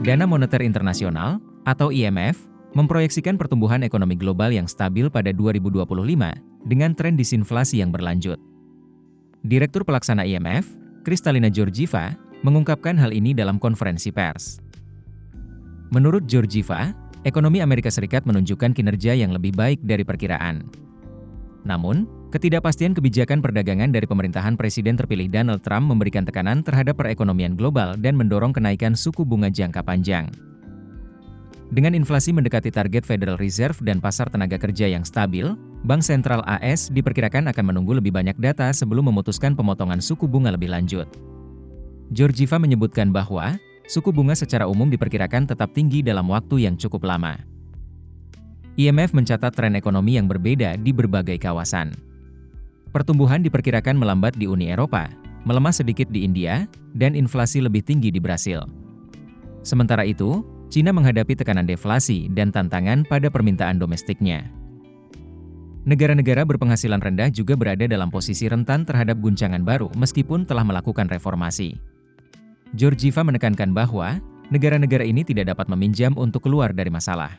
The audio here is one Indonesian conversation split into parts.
Dana Moneter Internasional, atau IMF, memproyeksikan pertumbuhan ekonomi global yang stabil pada 2025 dengan tren disinflasi yang berlanjut. Direktur Pelaksana IMF, Kristalina Georgieva, mengungkapkan hal ini dalam konferensi pers. Menurut Georgieva, ekonomi Amerika Serikat menunjukkan kinerja yang lebih baik dari perkiraan. Namun, ketidakpastian kebijakan perdagangan dari pemerintahan Presiden terpilih Donald Trump memberikan tekanan terhadap perekonomian global dan mendorong kenaikan suku bunga jangka panjang. Dengan inflasi mendekati target Federal Reserve dan pasar tenaga kerja yang stabil, Bank Sentral AS diperkirakan akan menunggu lebih banyak data sebelum memutuskan pemotongan suku bunga lebih lanjut. Georgieva menyebutkan bahwa suku bunga secara umum diperkirakan tetap tinggi dalam waktu yang cukup lama. IMF mencatat tren ekonomi yang berbeda di berbagai kawasan. Pertumbuhan diperkirakan melambat di Uni Eropa, melemah sedikit di India, dan inflasi lebih tinggi di Brasil. Sementara itu, Cina menghadapi tekanan deflasi dan tantangan pada permintaan domestiknya. Negara-negara berpenghasilan rendah juga berada dalam posisi rentan terhadap guncangan baru meskipun telah melakukan reformasi. Georgieva menekankan bahwa negara-negara ini tidak dapat meminjam untuk keluar dari masalah.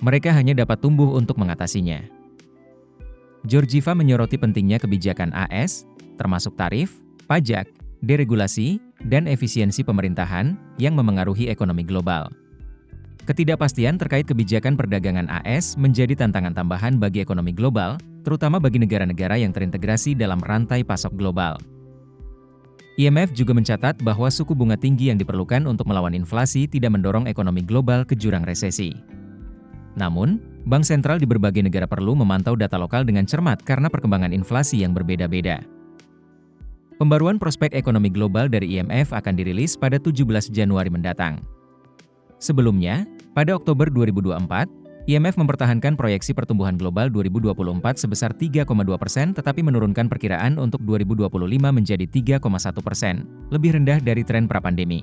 Mereka hanya dapat tumbuh untuk mengatasinya. Georgieva menyoroti pentingnya kebijakan AS, termasuk tarif, pajak, deregulasi, dan efisiensi pemerintahan yang memengaruhi ekonomi global. Ketidakpastian terkait kebijakan perdagangan AS menjadi tantangan tambahan bagi ekonomi global, terutama bagi negara-negara yang terintegrasi dalam rantai pasok global. IMF juga mencatat bahwa suku bunga tinggi yang diperlukan untuk melawan inflasi tidak mendorong ekonomi global ke jurang resesi. Namun, bank sentral di berbagai negara perlu memantau data lokal dengan cermat karena perkembangan inflasi yang berbeda-beda. Pembaruan prospek ekonomi global dari IMF akan dirilis pada 17 Januari mendatang. Sebelumnya, pada Oktober 2024, IMF mempertahankan proyeksi pertumbuhan global 2024 sebesar 3,2% tetapi menurunkan perkiraan untuk 2025 menjadi 3,1%, lebih rendah dari tren pra-pandemi.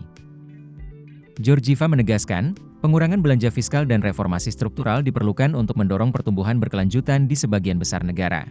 Georgieva menegaskan, pengurangan belanja fiskal dan reformasi struktural diperlukan untuk mendorong pertumbuhan berkelanjutan di sebagian besar negara.